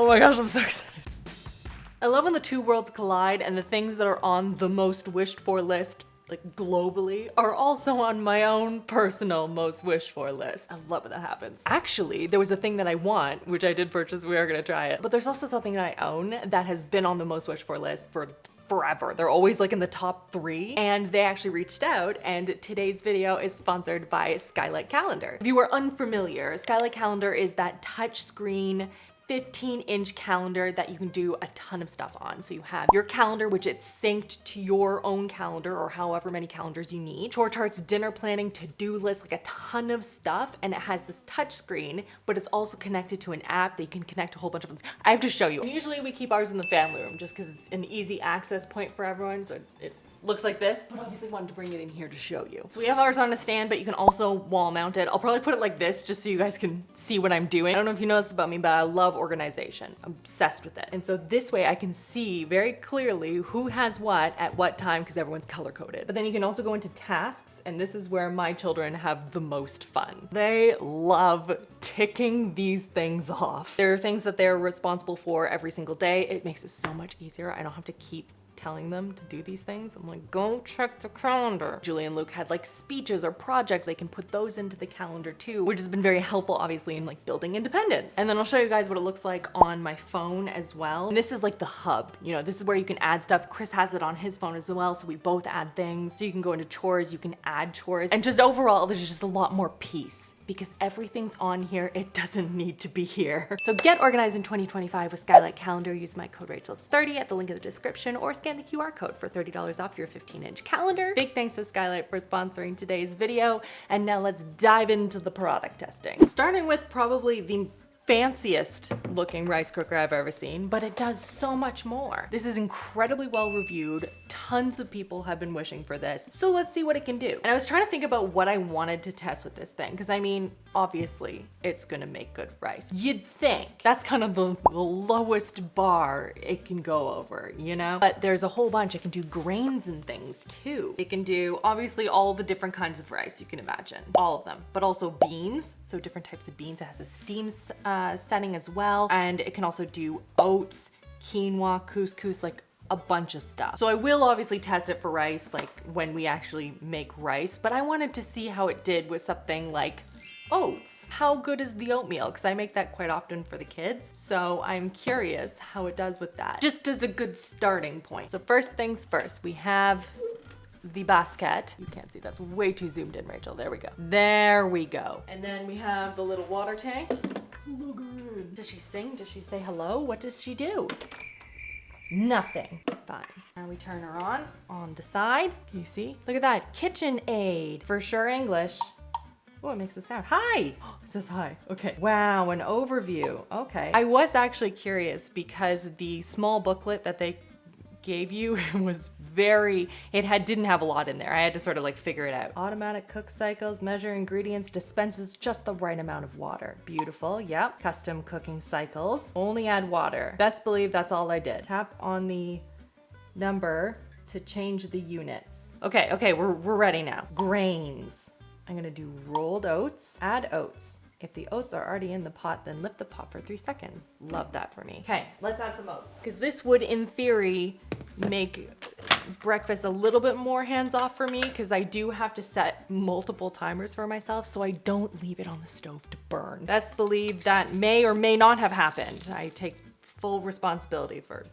Oh my gosh, I'm so excited. I love when the two worlds collide and the things that are on the most wished for list, like globally, are also on my own personal most wished for list. I love when that happens. Actually, there was a thing that I want, which I did purchase, we are gonna try it, but there's also something that I own that has been on the most wished for list for forever. They're always like in the top 3, and they actually reached out, and today's video is sponsored by Skylight Calendar. If you are unfamiliar, Skylight Calendar is that touchscreen 15-inch calendar that you can do a ton of stuff on. So you have your calendar, which it's synced to your own calendar or however many calendars you need. Chore charts, dinner planning, to-do lists, like a ton of stuff. And it has this touch screen, but it's also connected to an app that you can connect a whole bunch of things. I have to show you. And usually we keep ours in the family room just because it's an easy access point for everyone. So it looks like this. I obviously wanted to bring it in here to show you. So we have ours on a stand, but you can also wall mount it. I'll probably put it like this just so you guys can see what I'm doing. I don't know if you know this about me, but I love organization. I'm obsessed with it. And so this way I can see very clearly who has what at what time because everyone's color coded. But then you can also go into tasks, and this is where my children have the most fun. They love ticking these things off. There are things that they're responsible for every single day. It makes it so much easier. I don't have to keep telling them to do these things. I'm like, go check the calendar. Julie and Luke had like speeches or projects. They can put those into the calendar too, which has been very helpful, obviously, in like building independence. And then I'll show you guys what it looks like on my phone as well. And this is like the hub. You know, this is where you can add stuff. Chris has it on his phone as well, so we both add things. So you can go into chores, you can add chores, and just overall, there's just a lot more peace. Because everything's on here, it doesn't need to be here. So get organized in 2025 with Skylight Calendar. Use my code RachhLovesLife at the link in the description, or scan the QR code for $30 off your 15-inch calendar. Big thanks to Skylight for sponsoring today's video. And now let's dive into the product testing. Starting with probably the fanciest looking rice cooker I've ever seen, but it does so much more. This is incredibly well reviewed. Tons of people have been wishing for this. So let's see what it can do. And I was trying to think about what I wanted to test with this thing, because I mean, obviously it's gonna make good rice. You'd think that's kind of the lowest bar it can go over, you know? But there's a whole bunch. It can do grains and things too. It can do obviously all the different kinds of rice you can imagine, all of them, but also beans. So different types of beans. It has a steam setting as well. And it can also do oats, quinoa, couscous, like a bunch of stuff. So I will obviously test it for rice, like when we actually make rice, but I wanted to see how it did with something like oats. How good is the oatmeal? Because I make that quite often for the kids. So I'm curious how it does with that, just as a good starting point. So first things first, we have the basket. You can't see, that's way too zoomed in, Rachel. There we go. There we go. And then we have the little water tank. Look at it. Does she sing? Does she say hello? What does she do? Nothing. Fine. Now we turn her on the side. Can you see? Look at that. KitchenAid. For sure English. Oh, it makes a sound. Hi! It says hi. Okay. Wow, an overview. Okay. I was actually curious because the small booklet that they gave you was didn't have a lot in there. I had to sort of like figure it out. Automatic cook cycles, measure ingredients, dispenses just the right amount of water. Beautiful, yep. Custom cooking cycles. Only add water. Best believe that's all I did. Tap on the number to change the units. Okay, we're ready now. Grains. I'm gonna do rolled oats, add oats. If the oats are already in the pot, then lift the pot for 3 seconds. Love that for me. Okay, let's add some oats. Because this would, in theory, make breakfast a little bit more hands-off for me, because I do have to set multiple timers for myself so I don't leave it on the stove to burn. Best believe that may or may not have happened. I take full responsibility for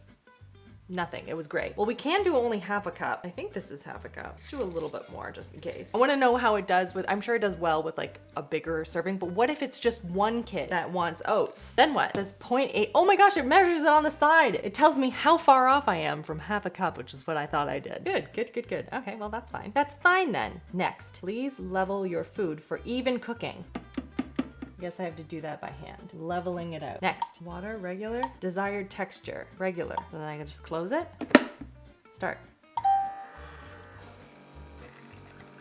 nothing. It was great. Well, we can do only half a cup. I think this is half a cup. Let's do a little bit more just in case. I want to know how it does with, I'm sure it does well with like a bigger serving, but what if it's just one kid that wants oats? Then what? It says 0.8. Oh my gosh, it measures it on the side. It tells me how far off I am from half a cup, which is what I thought I did. Good. Okay, well that's fine. That's fine then. Next, please level your food for even cooking. Guess I have to do that by hand. Leveling it out. Next, water, regular, desired texture, regular. So then I can just close it. Start.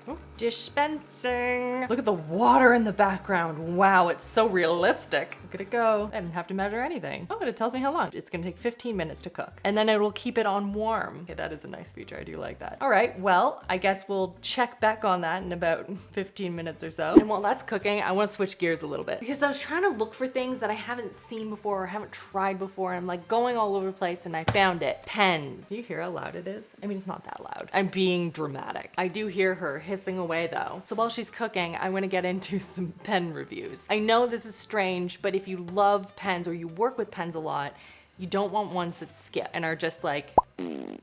Oh, Dispensing. Look at the water in the background. Wow, it's so realistic. Look at it go. I didn't have to measure anything. Oh, and it tells me how long. It's gonna take 15 minutes to cook. And then it will keep it on warm. Okay, that is a nice feature. I do like that. All right, well, I guess we'll check back on that in about 15 minutes or so. And while that's cooking, I wanna switch gears a little bit because I was trying to look for things that I haven't seen before or haven't tried before. And I'm like going all over the place and I found it. Pens. Do you hear how loud it is? I mean, it's not that loud. I'm being dramatic. I do hear her hissing away though. So while she's cooking, I want to get into some pen reviews. I know this is strange, but if you love pens or you work with pens a lot, you don't want ones that skip and are just like,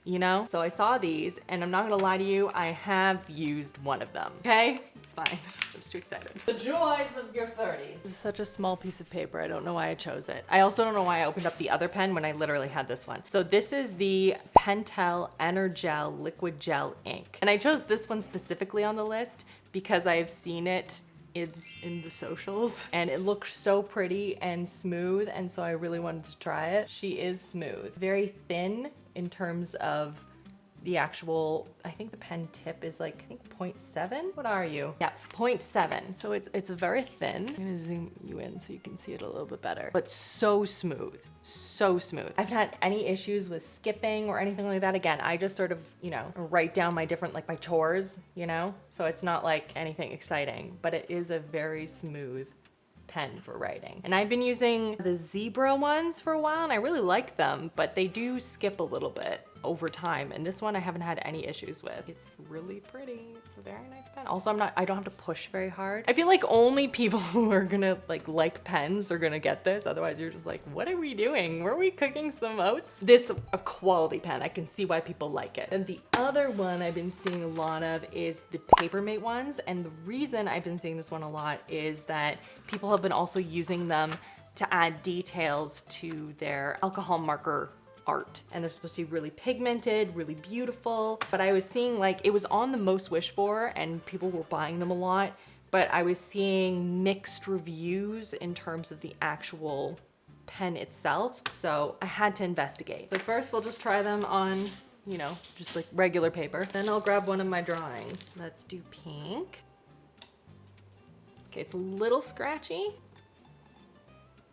you know? So I saw these and I'm not gonna lie to you, I have used one of them, okay? It's fine, I'm just too excited. The joys of your 30s. This is such a small piece of paper, I don't know why I chose it. I also don't know why I opened up the other pen when I literally had this one. So this is the Pentel Energel Liquid Gel Ink. And I chose this one specifically on the list because I've seen it in the socials and it looks so pretty and smooth, and so I really wanted to try it. She is smooth, very thin in terms of the actual, I think the pen tip is like, I think 0.7. What are you? Yeah, 0.7. So it's very thin. I'm gonna zoom you in so you can see it a little bit better, but so smooth. So smooth. I haven't had any issues with skipping or anything like that. Again, I just sort of, you know, write down my different, like my chores, you know? So it's not like anything exciting, but it is a very smooth pen for writing. And I've been using the zebra ones for a while and I really like them, but they do skip a little bit over time. And this one I haven't had any issues with. It's really pretty. It's a very nice pen. Also, I don't have to push very hard. I feel like only people who are gonna like pens are gonna get this. Otherwise you're just like, what are we doing? Were we cooking some oats? This a quality pen. I can see why people like it. And the other one I've been seeing a lot of is the Papermate ones. And the reason I've been seeing this one a lot is that people have been also using them to add details to their alcohol marker art, and they're supposed to be really pigmented, really beautiful. But I was seeing, like, it was on the most wished for and people were buying them a lot, but I was seeing mixed reviews in terms of the actual pen itself, so I had to investigate. But first we'll just try them on, you know, just like regular paper. Then I'll grab one of my drawings. Let's do pink. Okay, it's a little scratchy.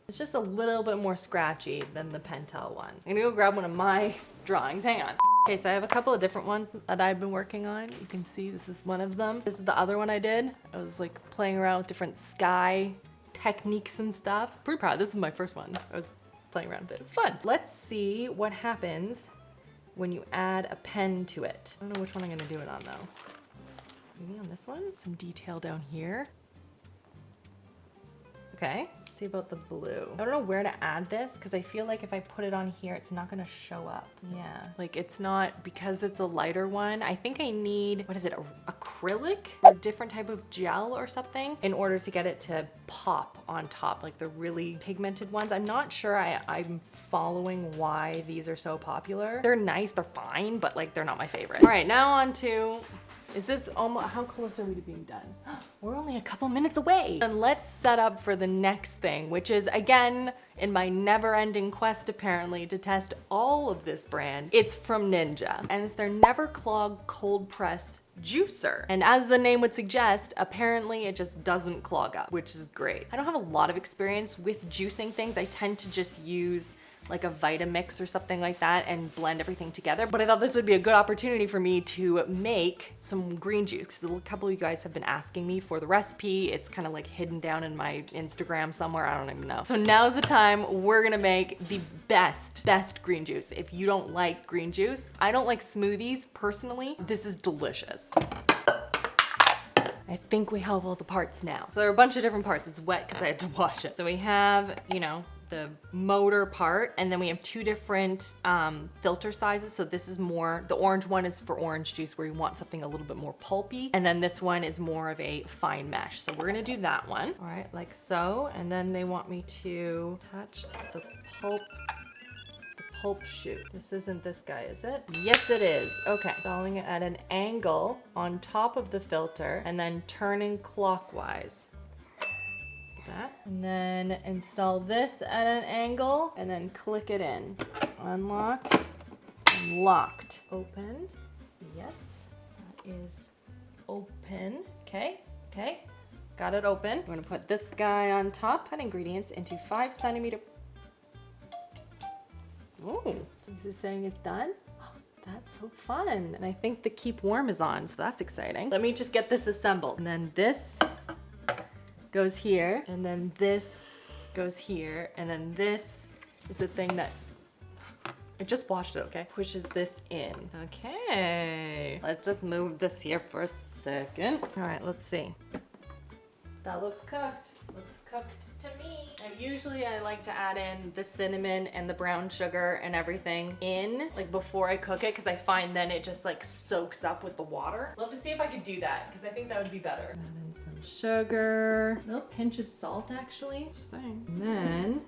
It's just a little bit more scratchy than the Pentel one. I'm gonna go grab one of my drawings, hang on. Okay, so I have a couple of different ones that I've been working on. You can see this is one of them. This is the other one I did. I was like playing around with different sky techniques and stuff. Pretty proud, this is my first one. I was playing around with it, it's fun. Let's see what happens when you add a pen to it. I don't know which one I'm gonna do it on though. Maybe on this one? Some detail down here. Okay, let's see about the blue. I don't know where to add this because I feel like if I put it on here, it's not gonna show up. Yeah, like it's not, because it's a lighter one. I think I need, what is it, acrylic or a different type of gel or something in order to get it to pop on top, like the really pigmented ones. I'm not sure I'm following why these are so popular. They're nice, they're fine, but like they're not my favorite. All right, now on to, is this almost, how close are we to being done? We're only a couple minutes away. And let's set up for the next thing, which is, again, in my never-ending quest apparently to test all of this brand. It's from Ninja, and it's their Never Clog Cold Press Juicer. And as the name would suggest, apparently it just doesn't clog up, which is great. I don't have a lot of experience with juicing things. I tend to just use like a Vitamix or something like that and blend everything together. But I thought this would be a good opportunity for me to make some green juice because a couple of you guys have been asking me for the recipe. It's kind of like hidden down in my Instagram somewhere, I don't even know. So now's the time we're gonna make the best green juice. If you don't like green juice, I don't like smoothies personally, this is delicious. I think we have all the parts now. So there are a bunch of different parts. It's wet because I had to wash it. So we have, you know, the motor part, and then we have two different filter sizes. So this is more, the orange one is for orange juice where you want something a little bit more pulpy, and then this one is more of a fine mesh. So we're gonna do that one. All right, like so, and then they want me to touch the pulp shoot. This isn't this guy, is it? Yes, it is. Okay, installing it at an angle on top of the filter and then turning clockwise. That. And then install this at an angle and then click it in. Unlocked, locked, open. Yes, that is open. Okay, okay. Got it open. I'm gonna put this guy on top. Cut ingredients into 5 centimeter. Oh, this is saying it's done. Oh, that's so fun. And I think the keep warm is on, so that's exciting. Let me just get this assembled. And then this goes here, and then this goes here, and then this is the thing that I just washed it, okay? Pushes this in. Okay, let's just move this here for a second. All right, let's see. That looks cooked. Looks cooked to me. And usually I like to add in the cinnamon and the brown sugar and everything in, like before I cook it, because I find then it just like soaks up with the water. Love to see if I could do that, because I think that would be better. Add in some sugar, a little pinch of salt actually, just saying. And then,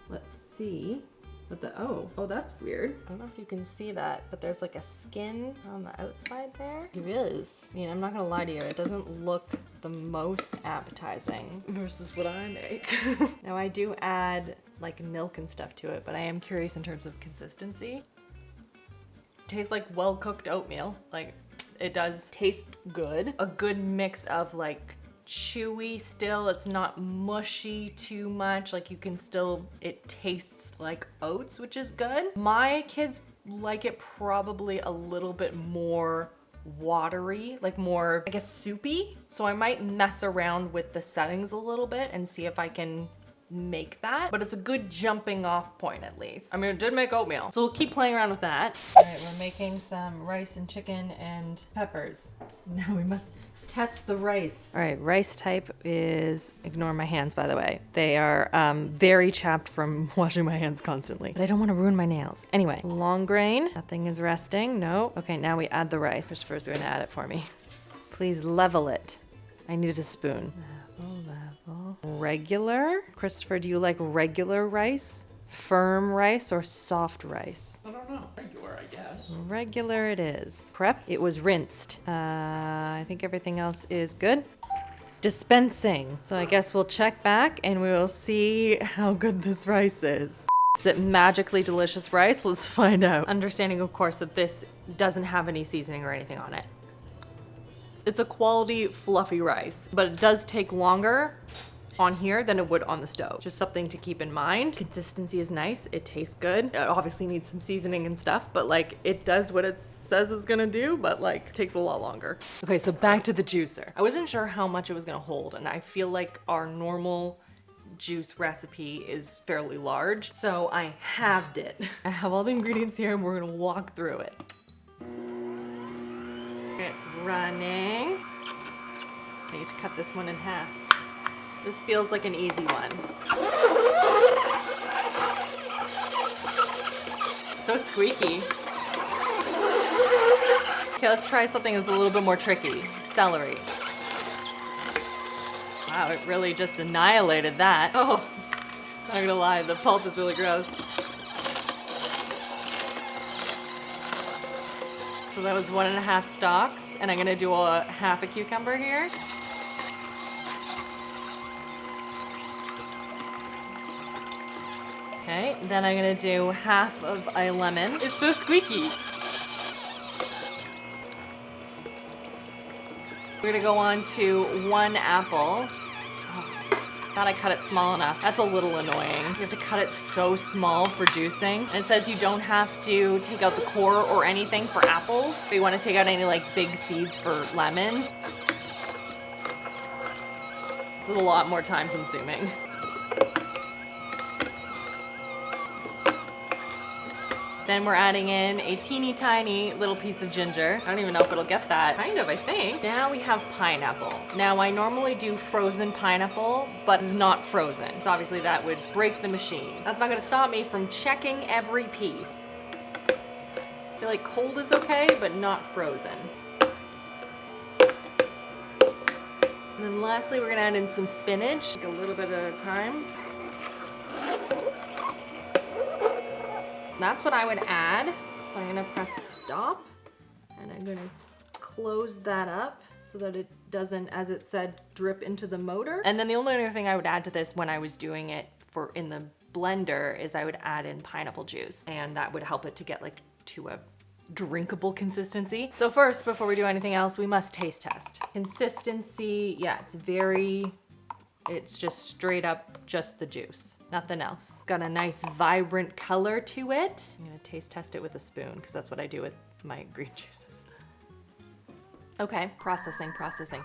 let's see. But oh, that's weird. I don't know if you can see that, but there's like a skin on the outside there. It is. I mean, I'm not gonna lie to you, it doesn't look the most appetizing versus what I make. Now I do add like milk and stuff to it, but I am curious in terms of consistency. It tastes like well-cooked oatmeal. Like, it does taste good. A good mix of like chewy still, it's not mushy too much, like you can still, it tastes like oats, which is good. My kids like it probably a little bit more watery, like more, I guess, soupy. So I might mess around with the settings a little bit and see if I can make that, but it's a good jumping off point at least. I mean, it did make oatmeal, so we'll keep playing around with that. All right, we're making some rice and chicken and peppers. Now we must test the rice. All right, rice type is, ignore my hands by the way. They are very chapped from washing my hands constantly, but I don't want to ruin my nails. Anyway, long grain, nothing is resting, no. Okay, now we add the rice. Who's first going to add it for me? Please level it. I need a spoon. Level. Regular. Christopher, do you like regular rice? Firm rice or soft rice? I don't know. Regular, I guess. Regular it is. Prep, it was rinsed. I think everything else is good. Dispensing. So I guess we'll check back and we will see how good this rice is. Is it magically delicious rice? Let's find out. Understanding, of course, that this doesn't have any seasoning or anything on it. It's a quality, fluffy rice, but it does take longer on here than it would on the stove. Just something to keep in mind. Consistency is nice, it tastes good. It obviously needs some seasoning and stuff, but like it does what it says it's gonna do, but like takes a lot longer. Okay, so back to the juicer. I wasn't sure how much it was gonna hold, and I feel like our normal juice recipe is fairly large, so I halved it. I have all the ingredients here and we're gonna walk through it. It's running. I need to cut this one in half. This feels like an easy one. So squeaky. Okay, let's try something that's a little bit more tricky. Celery. Wow, it really just annihilated that. Oh, not gonna lie, the pulp is really gross. So that was 1.5 stalks, and I'm gonna do a half a cucumber here. Okay, then I'm gonna do half of a lemon. It's so squeaky. We're gonna go on to 1 apple. Oh, thought I cut it small enough. That's a little annoying. You have to cut it so small for juicing. And it says you don't have to take out the core or anything for apples. So you wanna take out any like big seeds for lemons. This is a lot more time consuming. Then we're adding in a teeny tiny little piece of ginger. I don't even know if it'll get that. Kind of, I think. Now we have pineapple. Now I normally do frozen pineapple, but it's not frozen. So obviously that would break the machine. That's not gonna stop me from checking every piece. I feel like cold is okay, but not frozen. And then lastly, we're gonna add in some spinach, like a little bit at a time. That's what I would add. So I'm gonna press stop and I'm gonna close that up so that it doesn't, as it said, drip into the motor. And then the only other thing I would add to this when I was doing it in the blender is I would add in pineapple juice, and that would help it to get like to a drinkable consistency. So first, before we do anything else, we must taste test. Consistency, yeah, it's just straight up just the juice, nothing else. Got a nice vibrant color to it. I'm gonna taste test it with a spoon because that's what I do with my green juices. Okay, processing.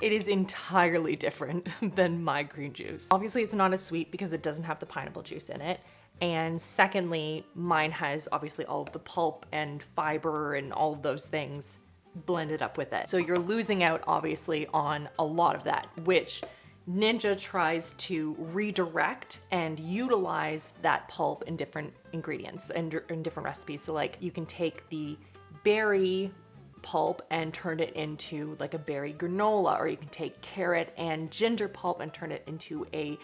It is entirely different than my green juice. Obviously, it's not as sweet because it doesn't have the pineapple juice in it. And secondly, mine has obviously all of the pulp and fiber and all of those things blended up with it. So you're losing out obviously on a lot of that, which Ninja tries to redirect and utilize that pulp in different ingredients and in different recipes. So like you can take the berry pulp and turn it into like a berry granola, or you can take carrot and ginger pulp and turn it into a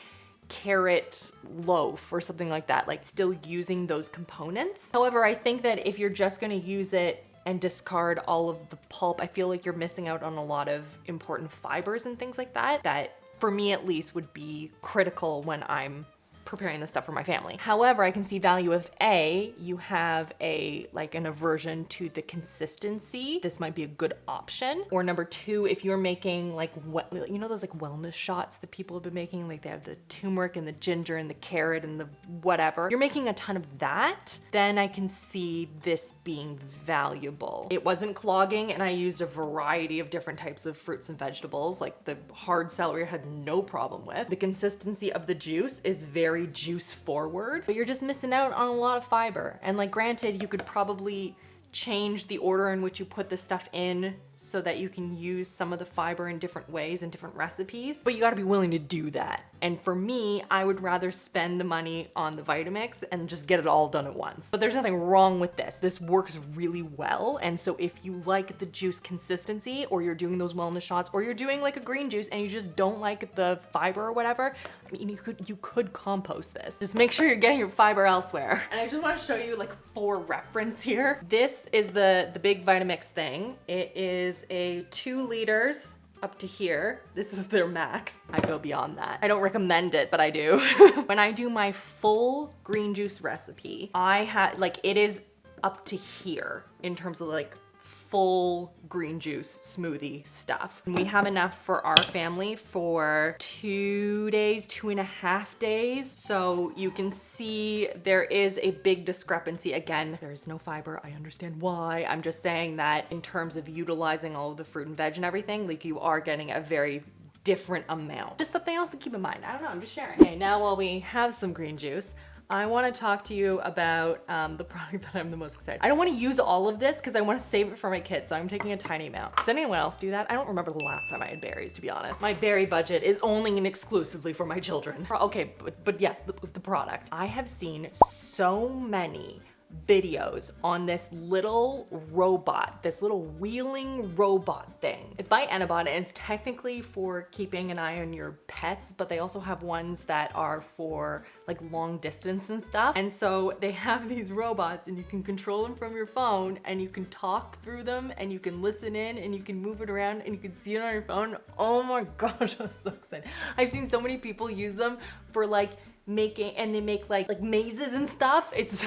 carrot loaf or something like that, like still using those components. However, I think that if you're just going to use it and discard all of the pulp, I feel like you're missing out on a lot of important fibers and things like that, that for me at least would be critical when I'm preparing this stuff for my family. However, I can see value if A, you have an aversion to the consistency. This might be a good option. Or number two, if you're making like, you know those like wellness shots that people have been making, like they have the turmeric and the ginger and the carrot and the whatever. You're making a ton of that, then I can see this being valuable. It wasn't clogging and I used a variety of different types of fruits and vegetables. Like the hard celery I had no problem with. The consistency of the juice is very juice forward, but you're just missing out on a lot of fiber. And like granted, you could probably change the order in which you put the stuff in so that you can use some of the fiber in different ways in different recipes, but you got to be willing to do that. And for me, I would rather spend the money on the Vitamix and just get it all done at once. But there's nothing wrong with this. This works really well. And so if you like the juice consistency, or you're doing those wellness shots, or you're doing like a green juice and you just don't like the fiber or whatever, I mean, you could compost this. Just make sure you're getting your fiber elsewhere. And I just want to show you like for reference here. This is the big Vitamix thing. It is a 2 liters up to here. This is their max. I go beyond that. I don't recommend it, but I do. When I do my full green juice recipe, it is up to here in terms of like full green juice smoothie stuff. And we have enough for our family for 2 days, 2.5 days. So you can see there is a big discrepancy. Again, there is no fiber. I understand why. I'm just saying that in terms of utilizing all of the fruit and veg and everything, like you are getting a very different amount. Just something else to keep in mind. I don't know, I'm just sharing. Okay, now while we have some green juice, I want to talk to you about the product that I'm the most excited. I don't want to use all of this because I want to save it for my kids, so I'm taking a tiny amount. Does anyone else do that? I don't remember the last time I had berries, to be honest. My berry budget is only and exclusively for my children. Okay, but yes, the product. I have seen so many videos on this little robot, this little wheeling robot thing. It's by Enabot and it's technically for keeping an eye on your pets, but they also have ones that are for like long distance and stuff. And so they have these robots and you can control them from your phone and you can talk through them and you can listen in and you can move it around and you can see it on your phone. Oh my gosh, I'm so excited. I've seen so many people use them for like making, and they make like mazes and stuff. It's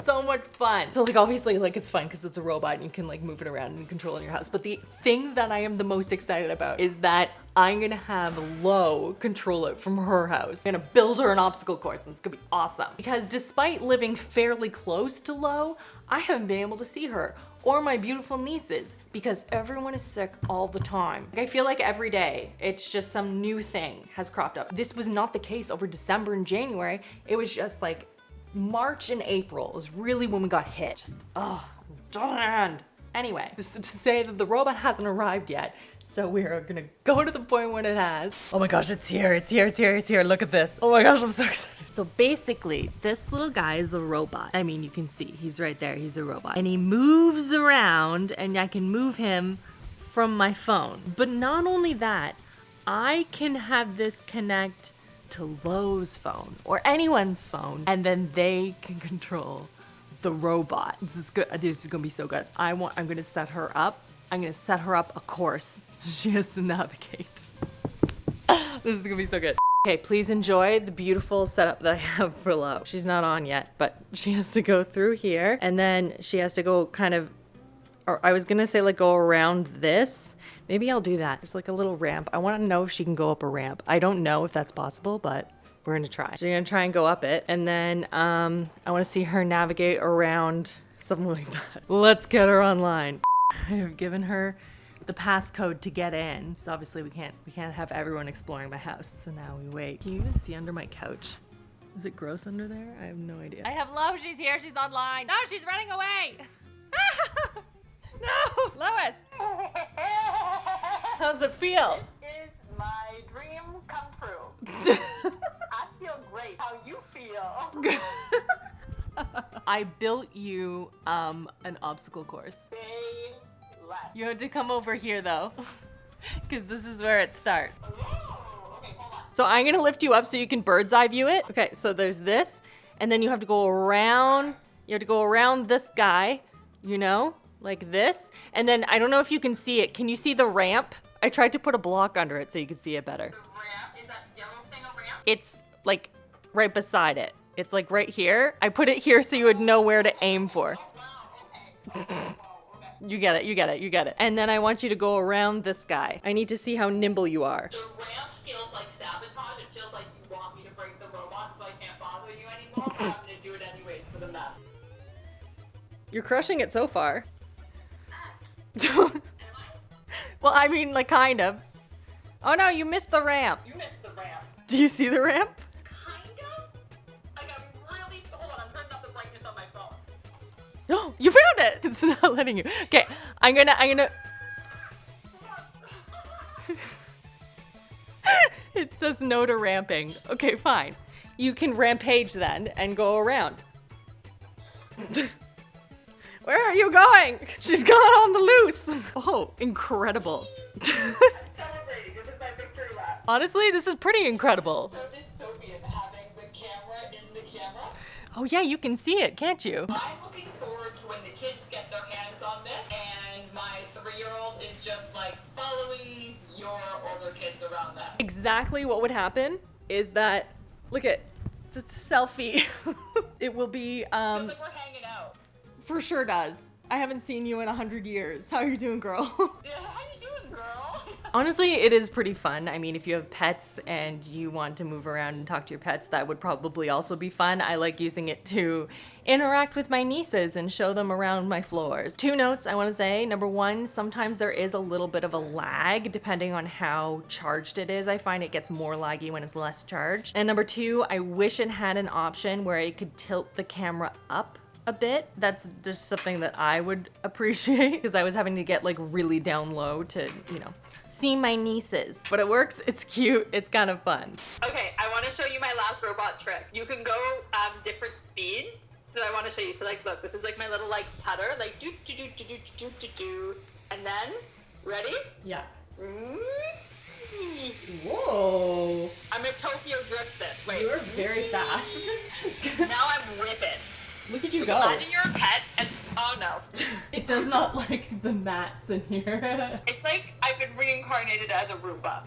so much fun. So like obviously like it's fun because it's a robot and you can like move it around and control it in your house. But the thing that I am the most excited about is that I'm gonna have Lo control it from her house. I'm gonna build her an obstacle course and it's gonna be awesome. Because despite living fairly close to Lo, I haven't been able to see her or my beautiful nieces because everyone is sick all the time. I feel like every day it's just some new thing has cropped up. This was not the case over December and January. It was just like March and April was really when we got hit. Just, oh, darned. Anyway, this is to say that the robot hasn't arrived yet, so we're gonna go to the point when it has. Oh my gosh, it's here, it's here, it's here, it's here. Look at this. Oh my gosh, I'm so excited. So basically, this little guy is a robot. I mean, you can see, he's right there, he's a robot. And he moves around, and I can move him from my phone. But not only that, I can have this connect to Lo's phone or anyone's phone, and then they can control the robot. This is good. This is gonna be so good. I'm gonna set her up. I'm gonna set her up a course she has to navigate. This is gonna be so good. Okay, please enjoy the beautiful setup that I have for Lo. She's not on yet, but she has to go through here, and then she has to go kind of or I was gonna say like go around this. Maybe I'll do that. Just like a little ramp. I wanna know if she can go up a ramp. I don't know if that's possible, but we're gonna try. She's gonna try and go up it. And then I wanna see her navigate around something like that. Let's get her online. I have given her the passcode to get in. So obviously we can't have everyone exploring my house. So now we wait. Can you even see under my couch? Is it gross under there? I have no idea. I have Lo, she's here, she's online. No, she's running away. No, Lois. How's it feel? This is my dream come true. I feel great. How you feel? I built you an obstacle course. Say less. You had to come over here though, because this is where it starts. Oh, okay, hold on. So I'm gonna lift you up so you can bird's eye view it. Okay, so there's this, and then you have to go around. You have to go around this guy, you know, like this. And then I don't know if you can see it. Can you see the ramp? I tried to put a block under it so you could see it better. The ramp, is that yellow thing a ramp? It's like right beside it. It's like right here. I put it here so you would know where to aim for. Oh, wow, okay. Whoa, okay. You get it, you get it, you get it. And then I want you to go around this guy. I need to see how nimble you are. The ramp feels like sabotage. It feels like you want me to break the robot so I can't bother you anymore. But I'm gonna do it anyways for the mess. You're crushing it so far. Well, I mean, like, kind of. Oh no, you missed the ramp. You missed the ramp. Do you see the ramp? Kind of? Like, I'm really... Hold on, I'm turning up the brightness on my phone. No, you found it. It's not letting you. Okay, I'm gonna. It says no to ramping. Okay, fine. You can rampage then and go around. Where are you going? She's gone on the loose. Oh, incredible. Celebrating. This is my victory lap. Honestly, this is pretty incredible. So dystopian having the camera in the camera. Oh yeah, you can see it, can't you? I'm looking forward to when the kids get their hands on this, and my 3-year-old is just like following your older kids around them. Exactly what would happen is that, look at, it's a selfie. It will be, Feels like we're hanging out. for sure does. I haven't seen you in 100 years. How are you doing, girl? Yeah, how you doing, girl? Honestly, it is pretty fun. I mean, if you have pets and you want to move around and talk to your pets, that would probably also be fun. I like using it to interact with my nieces and show them around my floors. 2 notes I want to say. Number 1, sometimes there is a little bit of a lag depending on how charged it is. I find it gets more laggy when it's less charged. And number 2, I wish it had an option where it could tilt the camera up a bit. That's just something that I would appreciate because I was having to get like really down low to, you know, see my nieces. But it works, it's cute, it's kind of fun. Okay, I want to show you my last robot trick. You can go different speeds. So I want to show you. So like, look, this is like my little like putter, like do do do do do do do do, and then ready? Yeah. Mm. Whoa. I'm gonna Tokyo drift this. Wait. You're very fast. Now I'm with it. Look at you go. Imagine you're a pet and oh no. It does not like the mats in here. It's like I've been reincarnated as a Roomba.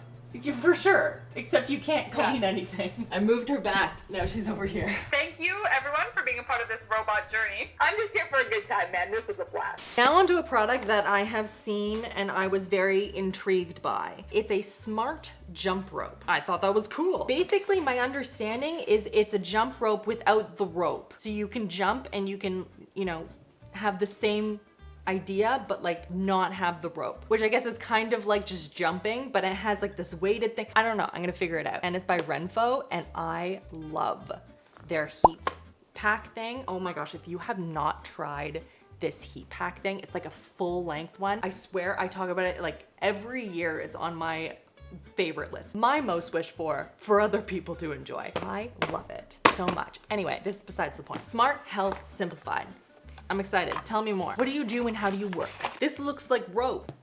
For sure, except you can't clean anything. I moved her back, now she's over here. Thank you everyone for being a part of this robot journey. I'm just here for a good time, man. This was a blast. Now onto a product that I have seen and I was very intrigued by. It's a smart jump rope. I thought that was cool. Basically, my understanding is it's a jump rope without the rope. So you can jump and you can, you know, have the same idea, but like not have the rope, which I guess is kind of like just jumping, but it has like this weighted thing. I don't know, I'm gonna figure it out. And it's by Renfo, and I love their heat pack thing. Oh my gosh, if you have not tried this heat pack thing, it's like a full length one. I swear I talk about it like every year. It's on my favorite list. My most wished for other people to enjoy. I love it so much. Anyway, this is besides the point. Smart, health, simplified. I'm excited. Tell me more. What do you do and how do you work? This looks like rope.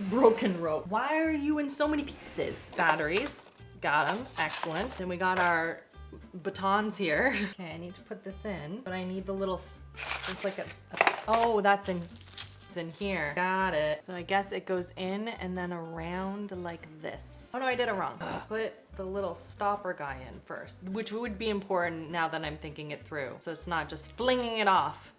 Broken rope. Why are you in so many pieces? Batteries. Got them. Excellent. Then we got our batons here. Okay, I need to put this in, but I need the little, it's like oh, it's in here. Got it. So I guess it goes in and then around like this. Oh no, I did it wrong. Put the little stopper guy in first, which would be important now that I'm thinking it through. So it's not just flinging it off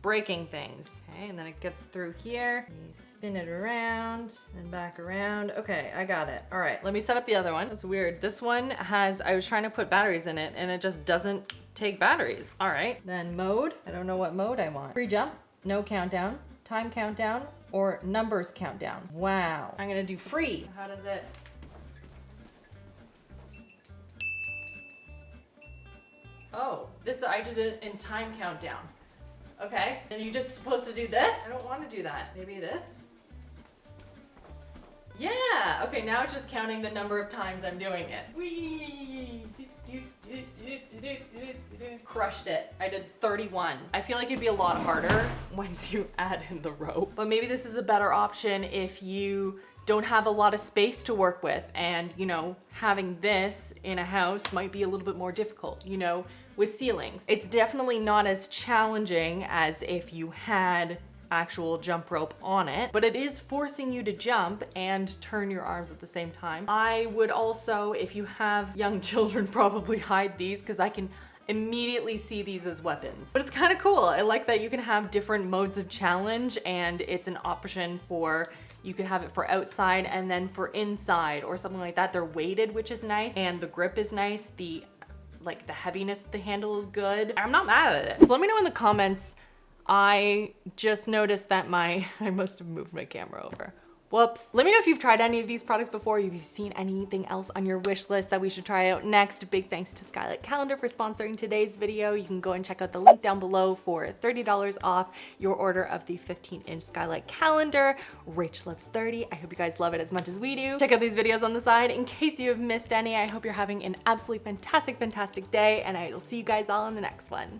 breaking things. Okay, and then it gets through here. You spin it around and back around. Okay, I got it. All right, let me set up the other one. That's weird. This one has, I was trying to put batteries in it and it just doesn't take batteries. All right, then mode. I don't know what mode I want. Free jump, no countdown, time countdown, or numbers countdown. Wow. I'm gonna do free. How does it? Oh, this, I did it in time countdown. Okay, then you're just supposed to do this? I don't want to do that. Maybe this? Yeah, okay, now it's just counting the number of times I'm doing it. Whee! Crushed it. I did 31. I feel like it'd be a lot harder once you add in the rope. But maybe this is a better option if you don't have a lot of space to work with, and you know, having this in a house might be a little bit more difficult, you know, with ceilings. It's definitely not as challenging as if you had actual jump rope on it, but it is forcing you to jump and turn your arms at the same time. I would also, if you have young children, probably hide these because I can immediately see these as weapons. But it's kind of cool. I like that you can have different modes of challenge, and it's an option for, you could have it for outside and then for inside or something like that. They're weighted, which is nice, and the grip is nice. The heaviness of the handle is good. I'm not mad at it. So let me know in the comments. I just noticed that I must have moved my camera over. Whoops. Let me know if you've tried any of these products before, if you've seen anything else on your wish list that we should try out next. Big thanks to Skylight Calendar for sponsoring today's video. You can go and check out the link down below for $30 off your order of the 15-inch Skylight Calendar. Rach loves 30. I hope you guys love it as much as we do. Check out these videos on the side in case you have missed any. I hope you're having an absolutely fantastic, fantastic day, and I will see you guys all in the next one.